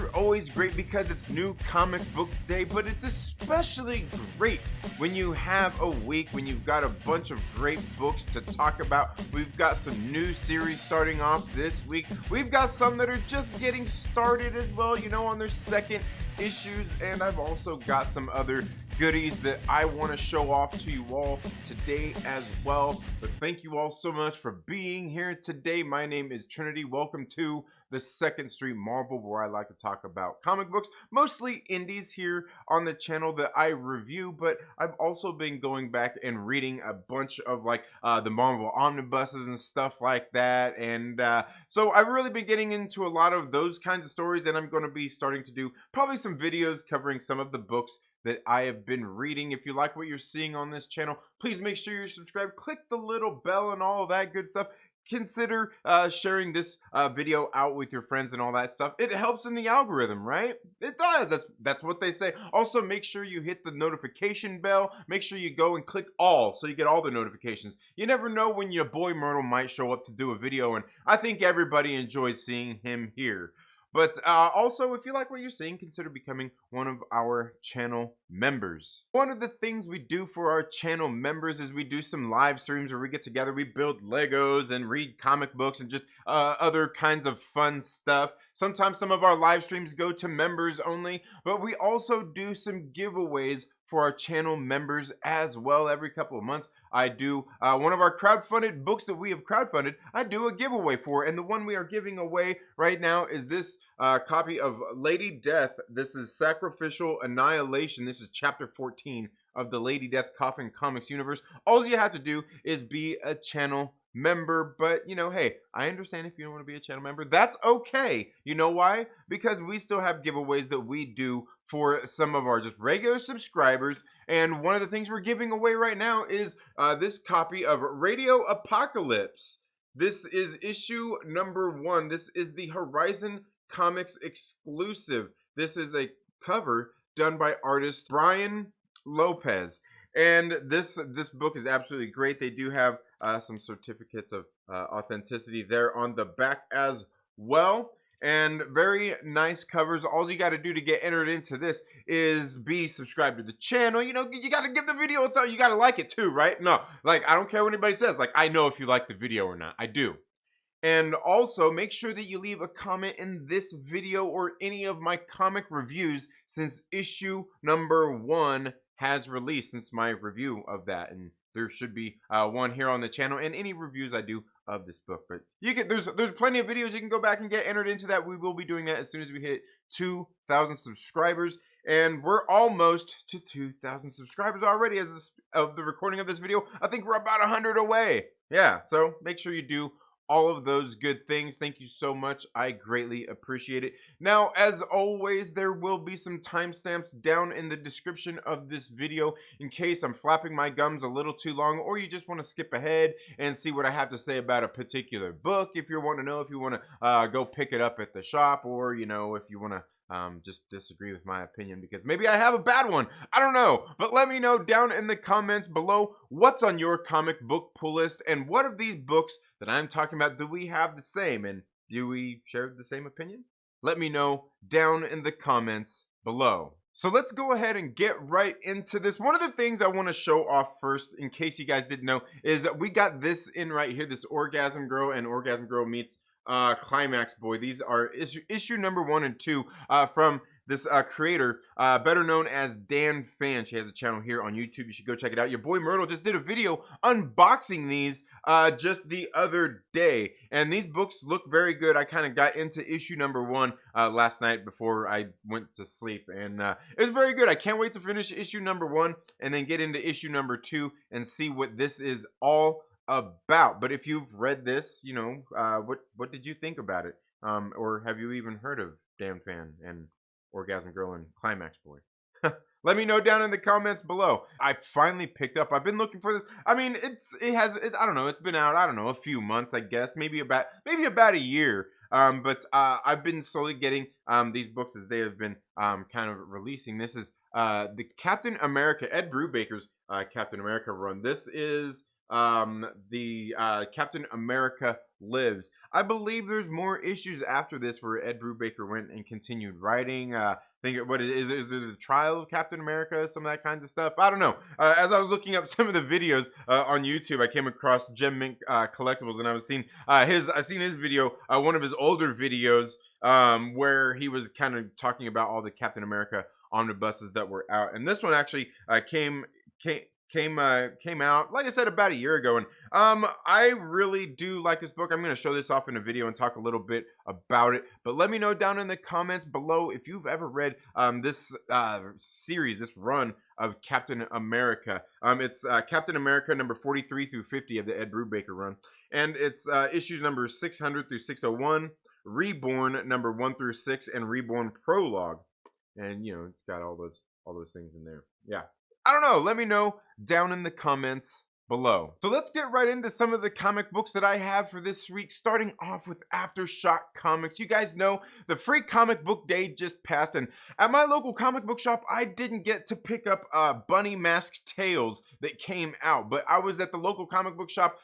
are always great because it's new comic book day, but it's especially great when you have a week when you've got a bunch of great books to talk about. We've got some new series starting off this week. We've got some that are just getting started as well, on their second issues, and I've also got some other goodies that I want to show off to you all today as well. But thank you all so much for being here today. My name is Trinity. Welcome to the Second Street Marvel, where I like to talk about comic books, mostly indies here on the channel that I review, but I've also been going back and reading a bunch of the Marvel Omnibuses and stuff like that, and so I've really been getting into a lot of those kinds of stories, and I'm going to be starting to do probably some videos covering some of the books that I have been reading. If you like what you're seeing on this channel, please make sure you're subscribed, click the little bell and all of that good stuff. Consider sharing this video out with your friends and all that stuff. It helps in the algorithm, right? It does. That's what they say. Also, make sure you hit the notification bell. Make sure you go and click all so you get all the notifications. You never know when your boy Myrtle might show up to do a video, and I think everybody enjoys seeing him here. But also, if you like what you're seeing, consider becoming one of our channel members. One of the things we do for our channel members is we do some live streams where we get together, we build Legos and read comic books and just other kinds of fun stuff. Sometimes some of our live streams go to members only, but we also do some giveaways for our channel members as well. Every couple of months, I do one of our crowdfunded books that we have crowdfunded, I do a giveaway for, and the one we are giving away right now is this copy of Lady Death. This is Sacrificial Annihilation. This is chapter 14 of the Lady Death Coffin Comics universe. All you have to do is be a channel member, but hey, I understand if you don't want to be a channel member. That's okay. You know why? Because we still have giveaways that we do for some of our just regular subscribers, and one of the things we're giving away right now is this copy of Radio Apocalypse. This is issue number 1. This is the Horizon Comics exclusive. This is a cover done by artist Brian Lopez, and this book is absolutely great. They do have some certificates of authenticity there on the back as well, and very nice covers. All you got to do to get entered into this is be subscribed to the channel. You got to give the video a thumb. You got to like it too, right? No, I don't care what anybody says. I know if you like the video or not. I do. And also, make sure that you leave a comment in this video or any of my comic reviews, since issue number 1 has released since my review of that. And there should be one here on the channel and any reviews I do of this book. But there's plenty of videos you can go back and get entered into that. We will be doing that as soon as we hit 2,000 subscribers. And we're almost to 2,000 subscribers already as of the recording of this video. I think we're about 100 away. Yeah, so make sure you do all of those good things. Thank you so much. I greatly appreciate it. Now, as always, there will be some timestamps down in the description of this video in case I'm flapping my gums a little too long, or you just want to skip ahead and see what I have to say about a particular book. If you want to know, if you want to go pick it up at the shop, or if you want to just disagree with my opinion because maybe I have a bad one. I don't know. But let me know down in the comments below what's on your comic book pull list, and what of these books that I'm talking about do we have the same, and do we share the same opinion? Let me know down in the comments below. So let's go ahead and get right into this. One of the things I want to show off first, in case you guys didn't know, is that we got this in right here, this Orgasm Girl and Orgasm Girl meets Climax Boy. These are issue number 1 and 2 from this creator, better known as Dan Fan. She has a channel here on YouTube. You should go check it out. Your boy Myrtle just did a video unboxing these just the other day, and these books look very good. I kind of got into issue number 1 last night before I went to sleep, and it was very good. I can't wait to finish issue number 1 and then get into issue number 2 and see what this is all about. But if you've read this, what did you think about it? Or have you even heard of Dan Fan and Orgasm Girl and Climax Boy? Let me know down in the comments below. I finally picked up. I've been looking for this. I mean, I don't know. It's been out, I don't know, a few months, I guess, maybe about a year. But I've been slowly getting these books as they have been kind of releasing. This is the Captain America, Ed Brubaker's Captain America run. This is the Captain America Lives. I believe there's more issues after this where Ed Brubaker went and continued writing. What is it the trial of Captain America, some of that kinds of stuff? I don't know. As I was looking up some of the videos on YouTube, I came across Gem Mint Collectibles, and I seen his video, one of his older videos, where he was kind of talking about all the Captain America omnibuses that were out, and this one actually came out, like I said, about a year ago. And I really do like this book. I'm going to show this off in a video and talk a little bit about it, but let me know down in the comments below if you've ever read this series, this run of Captain America. It's Captain America number 43 through 50 of the Ed Brubaker run, and it's issues number 600 through 601, Reborn number 1 through 6, and Reborn Prologue. And you know, it's got all those things in there. Yeah, I don't know. Let me know down in the comments below. So let's get right into some of the comic books that I have for this week, starting off with Aftershock Comics. You guys know the free comic book day just passed, and at my local comic book shop, I didn't get to pick up Bunny Mask Tales that came out, but I was at the local comic book shop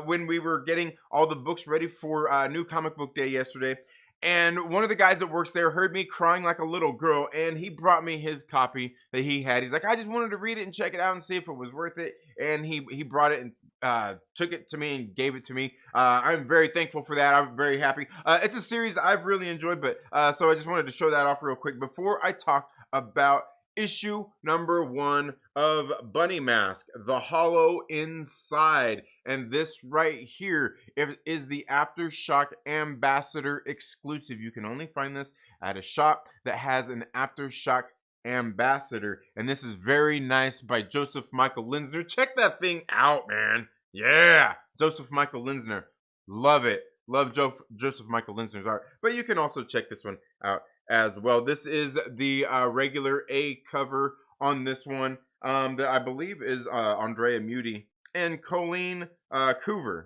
when we were getting all the books ready for new comic book day yesterday. And one of the guys that works there heard me crying like a little girl, and he brought me his copy that he had. He's like, I just wanted to read it and check it out and see if it was worth it. And he brought it and took it to me and gave it to me. I'm very thankful for that. I'm very happy. It's a series I've really enjoyed, but so I just wanted to show that off real quick before I talk about issue number 1 of Bunny Mask, The Hollow Inside. And this right here is the Aftershock Ambassador exclusive. You can only find this at a shop that has an Aftershock Ambassador. And this is very nice by Joseph Michael Linsner. Check that thing out, man. Yeah, Joseph Michael Linsner. Love it. Love Joseph Michael Linsner's art. But you can also check this one out as well. This is the regular A cover on this one that I believe is Andrea Muti, and Colleen Coover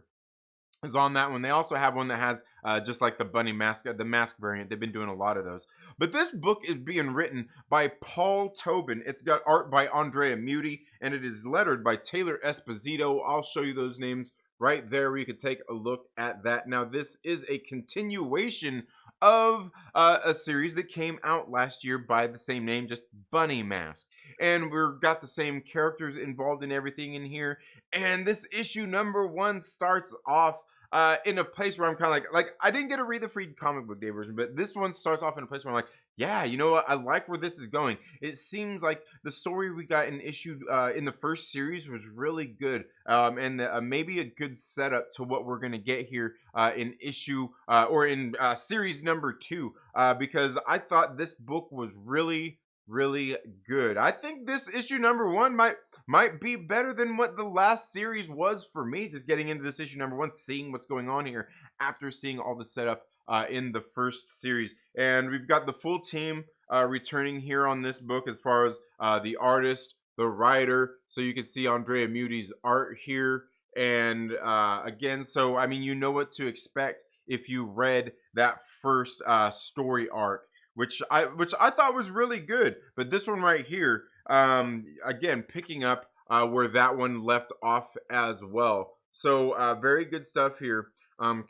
is on that one. They also have one that has just like the bunny mask, the mask variant. They've been doing a lot of those. But this book is being written by Paul Tobin. It's got art by Andrea Muti, and it is lettered by Taylor Esposito. I'll show you those names right there where you can take a look at that. Now, this is a continuation of a series that came out last year by the same name, just Bunny Mask. And we've got the same characters involved in everything in here. And this issue number 1 starts off in a place where I'm kind of like I didn't get to read the free comic book day version, but this one starts off in a place where I'm like, yeah, you know what? I like where this is going. It seems like the story we got in issue in the first series was really good, and maybe a good setup to what we're gonna get here in issue or in series number 2, because I thought this book was really good. I think this issue number 1 might be better than what the last series was for me. Just getting into this issue number 1, seeing what's going on here after seeing all the setup in the first series. And we've got the full team returning here on this book, as far as the artist, the writer. So you can see Andrea Muti's art here. And again, so I mean, you know what to expect if you read that first story arc, which I thought was really good. But this one right here, again, picking up where that one left off as well. So very good stuff here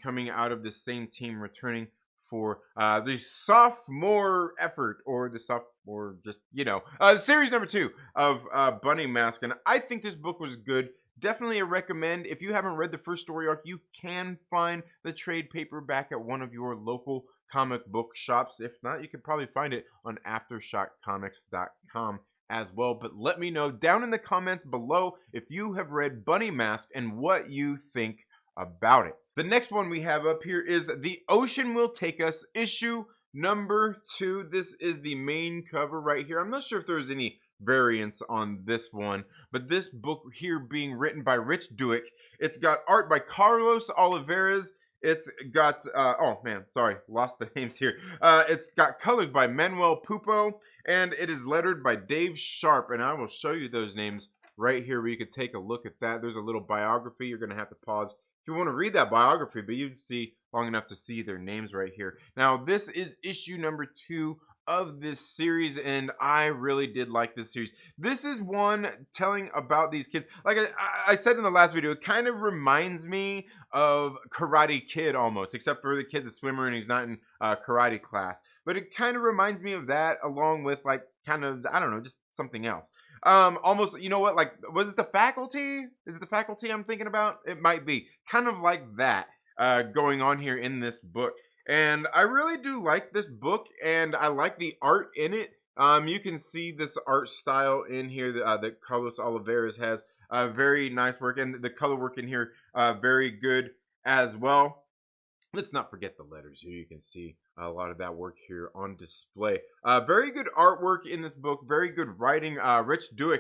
coming out of the same team, returning for the sophomore effort, or the sophomore, just, you know, series number 2 of Bunny Mask. And I think this book was good. Definitely a recommend. If you haven't read the first story arc, you can find the trade paperback at one of your local comic book shops. If not, you could probably find it on aftershockcomics.com as well. But let me know down in the comments below if you have read Bunny Mask and what you think about it. The next one we have up here is The Ocean Will Take Us, issue number 2. This is the main cover right here. I'm not sure if there's any variants on this one, but this book here being written by Rich Douek. It's got art by Carlos Olivares. It's got oh man, sorry, lost the names here. It's got colors by Manuel Pupo, and it is lettered by Dave Sharp. And I will show you those names right here where you can take a look at that. There's a little biography. You're gonna have to pause if you want to read that biography, but you see long enough to see their names right here. Now, this is issue number 2 of this series, and I really did like this series. This is one telling about these kids. Like I said in the last video, it kind of reminds me of Karate Kid almost, except for the kid's a swimmer and he's not in karate class. But it kind of reminds me of that, along with like kind of, I don't know, just something else. Almost, you know what, like, was it The Faculty? Is it The Faculty I'm thinking about? It might be kind of like that going on here in this book. And I really do like this book, and I like the art in it. You can see this art style in here that Carlos Oliveras has. Very nice work, and the color work in here very good as well. Let's not forget the letters here. You can see a lot of that work here on display. Very good artwork in this book. Very good writing. Rich Douek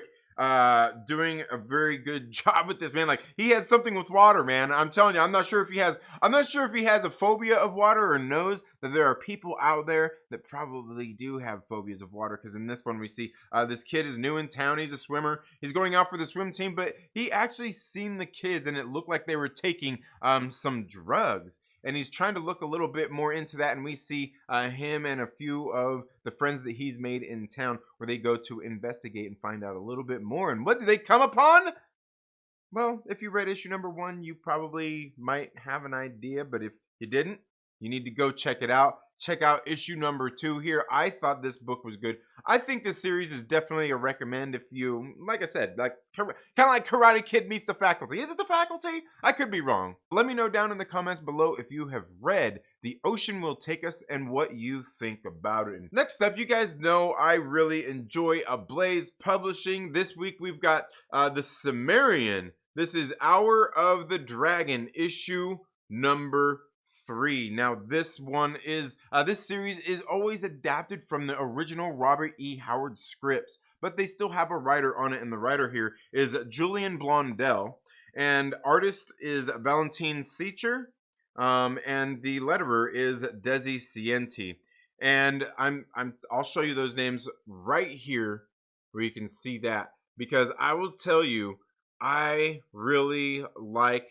doing a very good job with this, man. Like, he has something with water, man. I'm telling you, I'm not sure if he has a phobia of water or knows that there are people out there that probably do have phobias of water. Because in this one we see this kid is new in town. He's a swimmer. He's going out for the swim team, but he actually seen the kids and it looked like they were taking some drugs. And he's trying to look a little bit more into that, and we see him and a few of the friends that he's made in town where they go to investigate and find out a little bit more. And what do they come upon? Well, if you read issue number 1, you probably might have an idea, but if you didn't, you need to go check it out. Check out issue number 2 here. I thought this book was good. I think this series is definitely a recommend if you, like I said, like kind of like Karate Kid meets The Faculty. Is it The Faculty? I could be wrong. Let me know down in the comments below if you have read The Ocean Will Take Us and what you think about it. Next up, you guys know I really enjoy Ablaze Publishing. This week we've got the Cimmerian. This is Hour of the Dragon, issue number 3. Now this one is this series is always adapted from the original Robert E. Howard scripts, but they still have a writer on it, and the writer here is Julian Blondell, and artist is Valentine Seacher, and the letterer is Desi Cienti. And I'll show you those names right here where you can see that, because I will tell you I really like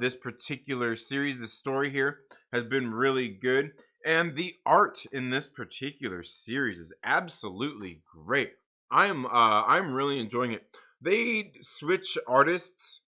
this particular series. The story here has been really good, and the art in this particular series is absolutely great. I'm really enjoying it. They switch artists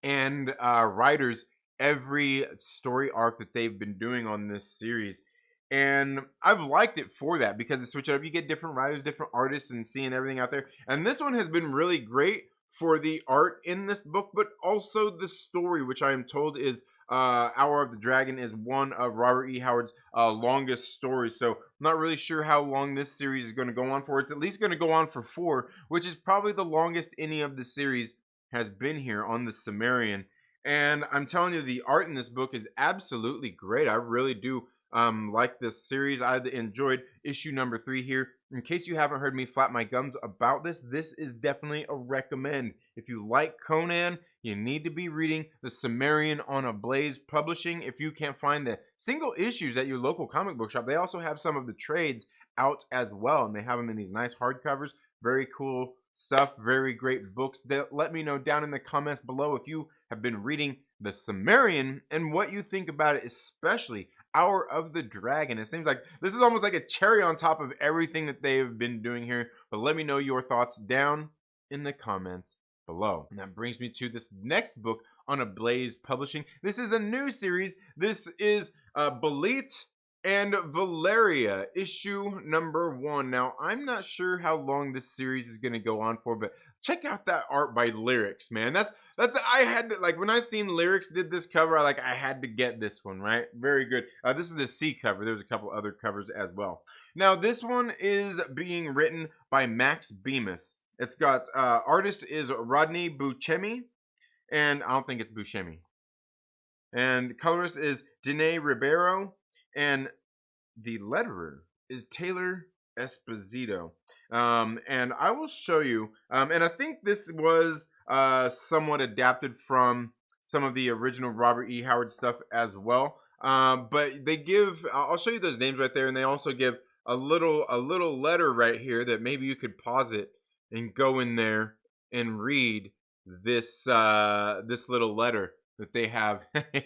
and writers every story arc that they've been doing on this series, and I've liked it for that, because they switch it up. You get different writers, different artists, and seeing everything out there. And this one has been really great for the art in this book, but also the story, which I am told is Hour of the Dragon is one of Robert E. Howard's longest stories. So I'm not really sure how long this series is going to go on for. It's at least going to go on for 4, which is probably the longest any of the series has been here on the Cimmerian. And I'm telling you, the art in this book is absolutely great. I really do like this series. I enjoyed issue number 3 here. In case you haven't heard me flap my gums about this, this is definitely a recommend. If you like Conan, you need to be reading the Cimmerian on Ablaze Publishing. If you can't find the single issues at your local comic book shop, they also have some of the trades out as well, and they have them in these nice hardcovers. Very cool stuff, very great books. Let me know down in the comments below if you have been reading the Cimmerian and what you think about it, especially Hour of the Dragon. It seems like this is almost like a cherry on top of everything that they've been doing here. But let me know your thoughts down in the comments below. And that brings me to this next book on Ablaze Publishing. This is a new series. This is Belit and Valeria, issue number 1. Now, I'm not sure how long this series is going to go on for, but check out that art by Lyrics, man. That's I had to, like, when I seen Lyrics did this cover, I had to get this one, right? Very good. This is the C cover. There's a couple other covers as well. Now, this one is being written by Max Bemis. It's got artist is Rodney Buscemi, and I don't think it's Buscemi. And colorist is Dene Ribeiro, and the letterer is Taylor Esposito. And I will show you, and I think this was somewhat adapted from some of the original Robert E. Howard stuff as well. But they give, I'll show you those names right there, and they also give a little letter right here that maybe you could pause it and go in there and read this this little letter that they have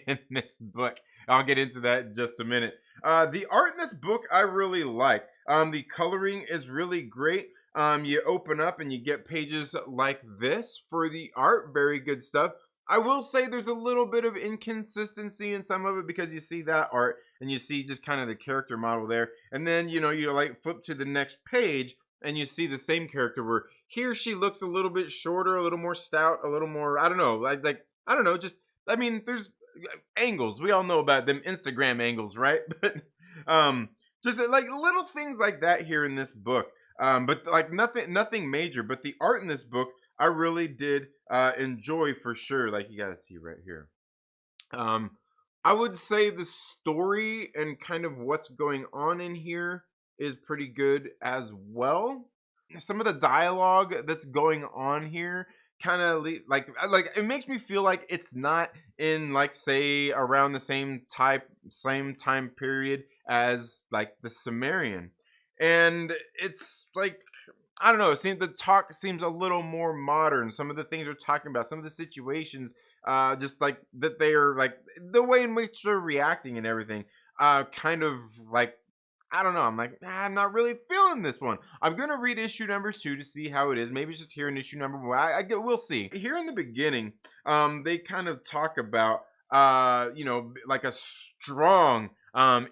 in this book. I'll get into that in just a minute. The art in this book I really like. The coloring is really great. You open up and you get pages like this for the art. Very good stuff. I will say there's a little bit of inconsistency in some of it because you see that art and you see just kind of the character model there. And then, you like flip to the next page and you see the same character where here she looks a little bit shorter, a little more stout, a little more, I don't know, like I don't know, just, I mean, there's angles. We all know about them Instagram angles, right? But just like little things like that here in this book. But like nothing major. But the art in this book, I really did enjoy for sure. Like you gotta see right here. I would say the story and kind of what's going on in here is pretty good as well. Some of the dialogue that's going on here kind of like it makes me feel like it's not in like say around the same time period as like the Cimmerian, and it's like I don't know. It seems the talk seems a little more modern. Some of the things they're talking about, some of the situations, just like that they are like the way in which they're reacting and everything, kind of like I don't know. I'm like, I'm not really feeling this one. I'm gonna read issue number 2 to see how it is. Maybe it's just here in issue number 1. We'll see. Here in the beginning, they kind of talk about, like a strong,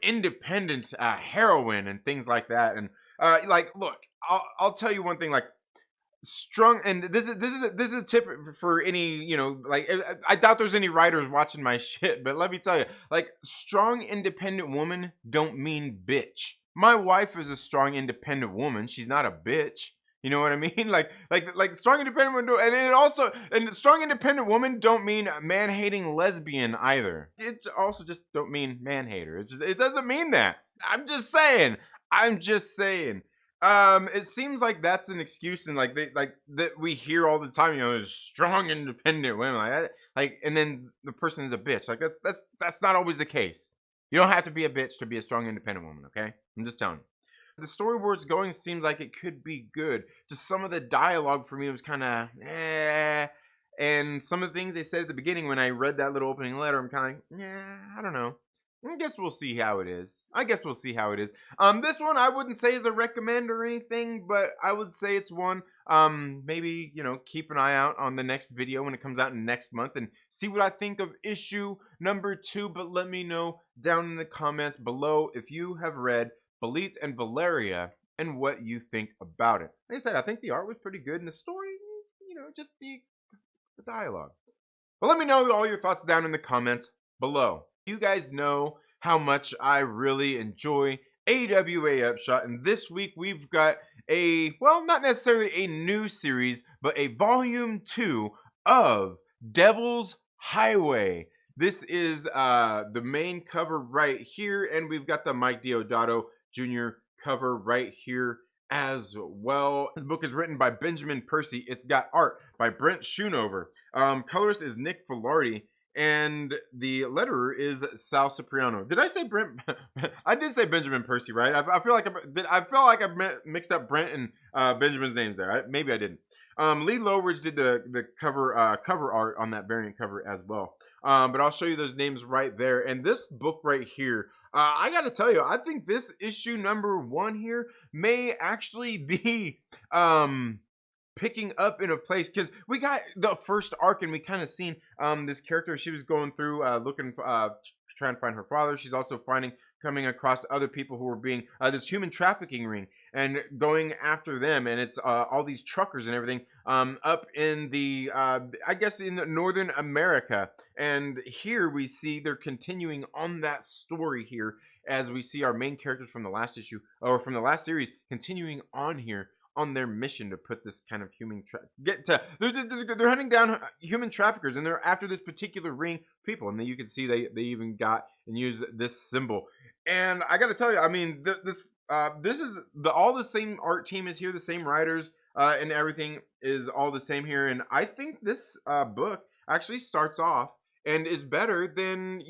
independent heroine and things like that. And like, look, I'll tell you one thing. Like, strong, and this is a tip for any like I doubt there's any writers watching my shit, but let me tell you, like, strong independent woman don't mean bitch. My wife is a strong independent woman. She's not a bitch. You know what I mean? Like strong independent woman, and strong independent woman don't mean man hating lesbian either. It also just don't mean man hater. It doesn't mean that. I'm just saying. It seems like that's an excuse, and like that we hear all the time. There's strong, independent women, and then the person is a bitch. Like that's not always the case. You don't have to be a bitch to be a strong, independent woman. Okay, I'm just telling you. The story where it's going seems like it could be good. Just some of the dialogue for me was kind of and some of the things they said at the beginning when I read that little opening letter, I'm kind of like, I don't know. I guess we'll see how it is. This one I wouldn't say is a recommend or anything, but I would say it's one. Maybe keep an eye out on the next video when it comes out next month and see what I think of issue number 2. But let me know down in the comments below if you have read Belit and Valeria and what you think about it. Like I said, I think the art was pretty good, and the story, just the dialogue. But let me know all your thoughts down in the comments below. You guys know how much I really enjoy AWA Upshot, and this week we've got not necessarily a new series, but a volume 2 of Devil's Highway. This is the main cover right here, and we've got the Mike Deodato Jr. cover right here as well. This book is written by Benjamin Percy. It's got art by Brent Schoonover. Colorist is Nick Filardi. And the letterer is Sal Cipriano. Did I say Brent? I did say Benjamin Percy, right? I feel like I mixed up Brent and Benjamin's names there. Maybe I didn't. Lee Lowridge did the cover art on that variant cover as well. But I'll show you those names right there. And this book right here, I got to tell you, I think this issue number 1 here may actually be picking up in a place, because we got the first arc and we kind of seen this character. She was going through looking for trying to find her father. She's also coming across other people who were being this human trafficking ring and going after them, and it's all these truckers and everything up in the I guess in Northern America. And here we see they're continuing on that story here, as we see our main characters from the last issue or from the last series continuing on here on their mission to put this kind of they're hunting down human traffickers, and they're after this particular ring people. And then you can see they even got and use this symbol. And I got to tell you, I mean, this is all the same art team is here, the same writers and everything is all the same here. And I think this book actually starts off and is better than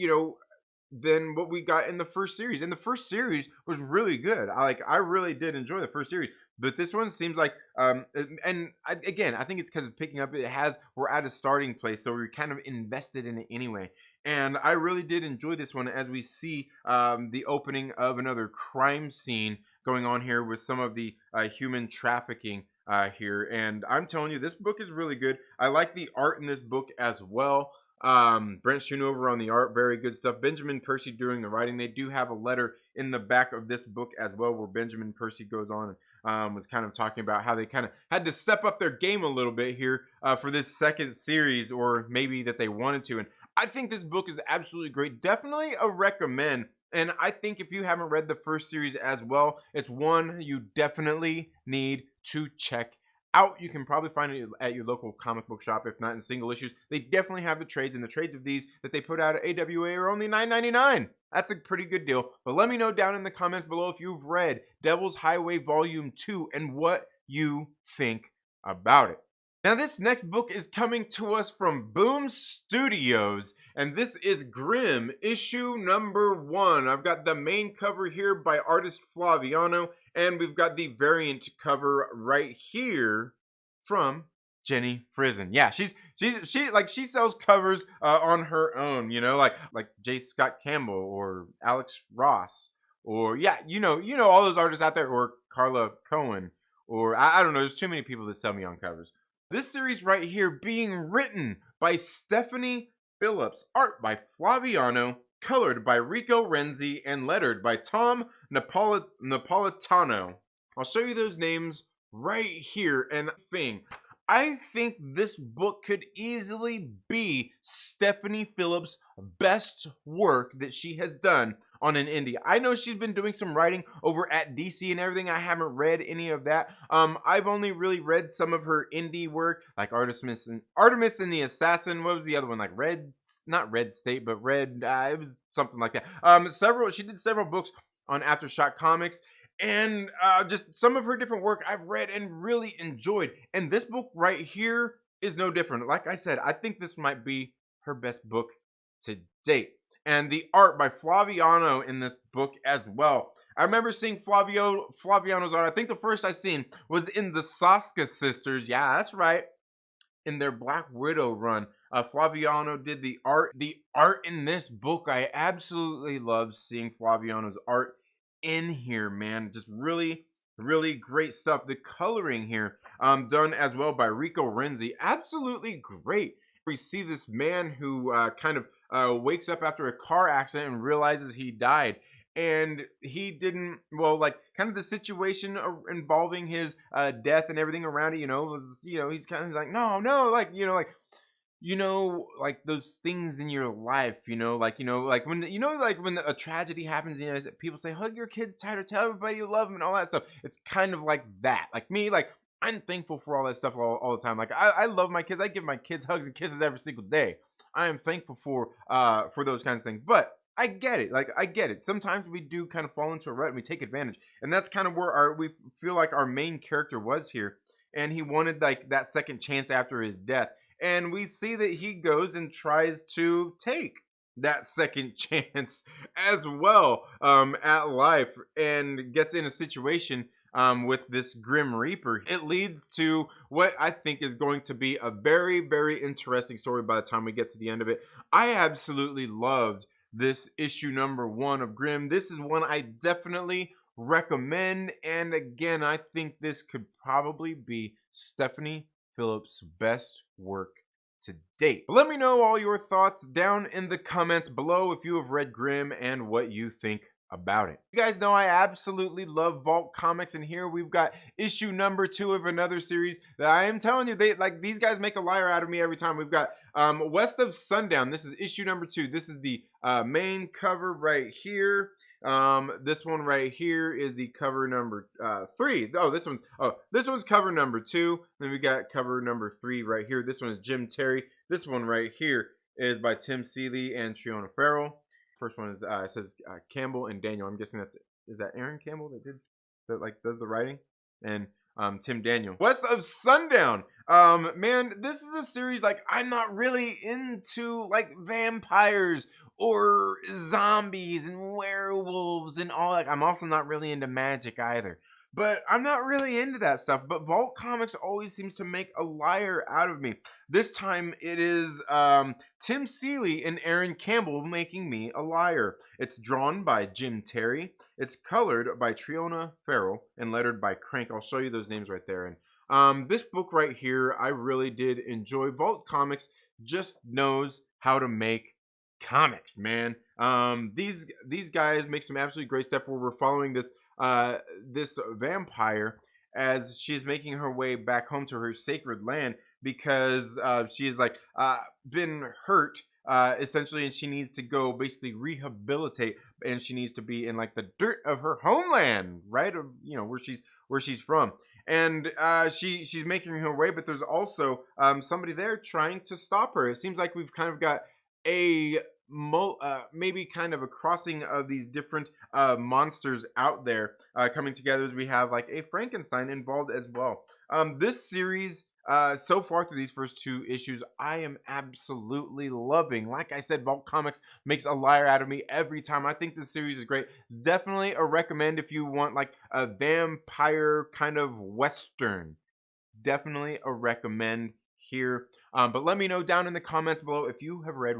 than what we got in the first series. And the first series was really good. I really did enjoy the first series. But this one seems like, I think it's because it's picking up. We're at a starting place, so we're kind of invested in it anyway. And I really did enjoy this one, as we see the opening of another crime scene going on here with some of the human trafficking here. And I'm telling you, this book is really good. I like the art in this book as well. Brent Schoonover on the art, very good stuff. Benjamin Percy doing the writing. They do have a letter in the back of this book as well, where Benjamin Percy goes on and was kind of talking about how they kind of had to step up their game a little bit here for this second series, or maybe that they wanted to. And I think this book is absolutely great. Definitely a recommend. And I think if you haven't read the first series as well, it's one you definitely need to check out. You can probably find it at your local comic book shop, if not in single issues. They definitely have the trades, and the trades of these that they put out at AWA are only $9.99. That's a pretty good deal. But let me know down in the comments below if you've read Devil's Highway Volume 2 and what you think about it. Now, this next book is coming to us from Boom Studios, and this is Grimm, issue number 1. I've got the main cover here by artist Flaviano, and we've got the variant cover right here from Jenny Frison. Yeah, she sells covers on her own, you know, like J. Scott Campbell or Alex Ross, or yeah, you know all those artists out there, or Carla Cohen, or I don't know. There's too many people that sell me on covers. This series right here being written by Stephanie Phillips, art by Flaviano, colored by Rico Renzi, and lettered by Tom Napolitano. I'll show you those names right here. And I think this book could easily be Stephanie Phillips' best work that she has done on an indie. I know she's been doing some writing over at DC and everything. I haven't read any of that. I've only really read some of her indie work, like Artemis and the Assassin. What was the other one? Like not Red State, but Red. It was something like that. She did several books on Aftershock Comics. And just some of her different work I've read and really enjoyed. And this book right here is no different. Like I said, I think this might be her best book to date. And the art by Flaviano in this book as well. I remember seeing Flaviano's art. I think the first I seen was in the Saska Sisters. Yeah, that's right. In their Black Widow run. Flaviano did the art. The art in this book, I absolutely love seeing Flaviano's art in here, man. Just really, really great stuff. The coloring here done as well by Rico Renzi, absolutely great. We see this man who kind of wakes up after a car accident and realizes he died, and he didn't, well, like kind of the situation involving his death and everything around it, he's kind of like no, like those things in your life, like when when a tragedy happens, people say hug your kids tight or tell everybody you love them and all that stuff. It's kind of like that. Like me, like I'm thankful for all that stuff all the time. Like I love my kids. I give my kids hugs and kisses every single day. I am thankful for those kinds of things. But I get it. Like I get it. Sometimes we do kind of fall into a rut and we take advantage, and that's kind of where we feel like our main character was here, and he wanted like that second chance after his death. And we see that he goes and tries to take that second chance as well at life, and gets in a situation with this Grim Reaper. It leads to what I think is going to be a very, very interesting story by the time we get to the end of it. I absolutely loved this issue number 1 of Grimm. This is one I definitely recommend. And again, I think this could probably be Stephanie Phillips' best work to date. But let me know all your thoughts down in the comments below if you have read Grimm and what you think about it. You guys know I absolutely love Vault Comics, and here we've got issue number 2 of another series that I am telling you, these guys make a liar out of me every time. We've got West of Sundown. This is issue number 2. This is the main cover right here. This one right here is the cover number 3. This one's cover number 2. Then we got cover number 3 right here. This one is Jim Terry. This one right here is by Tim Seeley and Triona Farrell. First one is it says Campbell and Daniel. I'm guessing is that Aaron Campbell that does the writing, and Tim Daniel. West of Sundown. Man, this is a series like I'm not really into like vampires or zombies and werewolves and all that. I'm also not really into magic either. but I'm not really into that stuff. But Vault Comics always seems to make a liar out of me. This time it is Tim Seeley and Aaron Campbell making me a liar. It's drawn by Jim Terry. It's colored by Triona Farrell and lettered by Crank. I'll show you those names right there. And this book right here, I really did enjoy. Vault Comics just knows how to make comics, man. These guys make some absolutely great stuff where we're following this this vampire as she's making her way back home to her sacred land because she's like been hurt essentially, and she needs to go basically rehabilitate, and she needs to be in like the dirt of her homeland, right? Of, you know, where she's from. And she's making her way, but there's also somebody there trying to stop her. It seems like we've kind of got a maybe kind of a crossing of these different monsters out there coming together, as we have like a Frankenstein involved as well. This series so far through these first 2 issues, I am absolutely loving. Like I said, Vault Comics makes a liar out of me every time. I think this series is great. Definitely a recommend if you want like a vampire kind of western. Definitely a recommend here. But let me know down in the comments below if you have read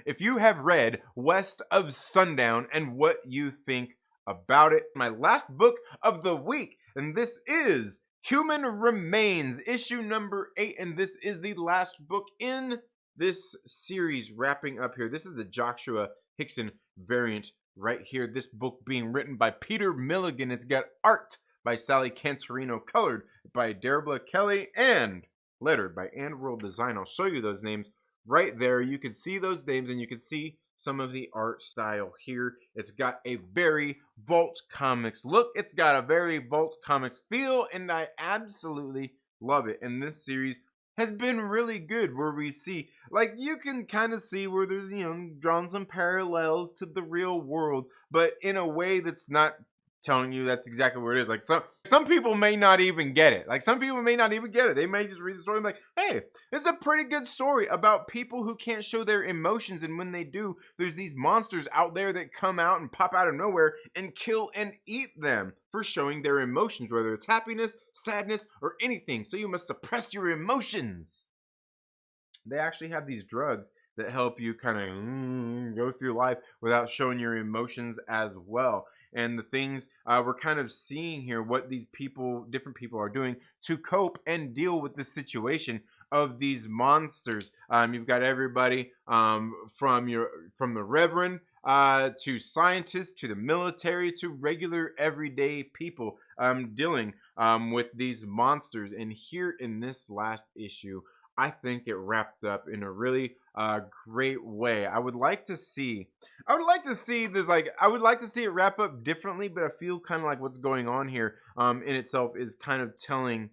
if you have read West of Sundown and what you think about it. My last book of the week, and this is Human Remains, issue number 8, and this is the last book in this series wrapping up here. This is the Joshua Hickson variant right here. This book being written by Peter Milligan. It's got art by Sally Cantorino, colored by Deborah Kelly, and lettered by And World Design. I'll show you those names right there. You can see those names, and you can see some of the art style here. It's got a very Vault Comics look. It's got a very Vault Comics feel, and I absolutely love it. And this series has been really good, where we see, like, you can kind of see where there's, you know, drawn some parallels to the real world, but in a way that's not telling you that's exactly what it is. Like some people may not even get it. Like some people may not even get it. They may just read the story and be like, hey, it's a pretty good story about people who can't show their emotions, and when they do, there's these monsters out there that come out and pop out of nowhere and kill and eat them for showing their emotions, whether it's happiness, sadness, or anything. So you must suppress your emotions. They actually have these drugs that help you kind of go through life without showing your emotions as well. And the things we're kind of seeing here, what these different people are doing to cope and deal with the situation of these monsters. You've got everybody from the Reverend to scientists to the military to regular everyday people dealing with these monsters. And here in this last issue, I think it wrapped up in a really great way. I would like to see this, like, I would like to see it wrap up differently, but I feel kind of like what's going on here in itself is kind of telling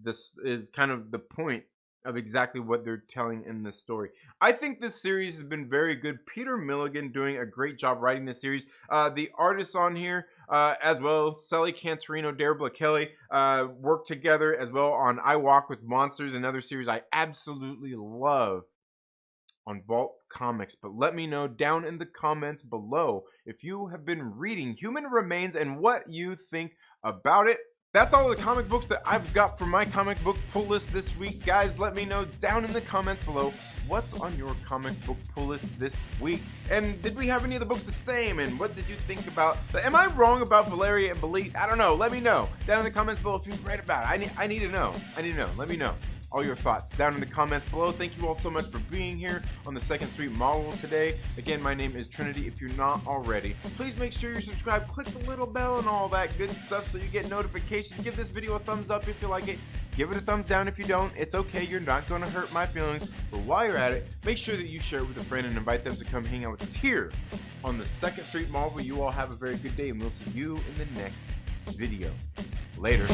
this, is kind of the point of exactly what they're telling in this story. I think this series has been very good. Peter Milligan doing a great job writing this series. The artists on here as well, Sally Cantorino, Deborah Kelly, work together as well on I Walk with Monsters, another series I absolutely love on Vault Comics. But let me know down in the comments below if you have been reading Human Remains and what you think about it. That's all the comic books that I've got for my comic book pull list this week. Guys, let me know down in the comments below what's on your comic book pull list this week. And did we have any of the books the same? And what did you think about am I wrong about Valeria Belit? I don't know. Let me know down in the comments below if you've read about it. I need to know. Let me know all your thoughts down in the comments below. Thank you all so much for being here on the 2nd Street Model today. Again, my name is Trinity. If you're not already, please make sure you're subscribed, click the little bell and all that good stuff so you get notifications. Give this video a thumbs up if you like it. Give it a thumbs down if you don't. It's okay. You're not going to hurt my feelings. But while you're at it, make sure that you share it with a friend and invite them to come hang out with us here on the 2nd Street Model. You all have a very good day, and we'll see you in the next video. Later.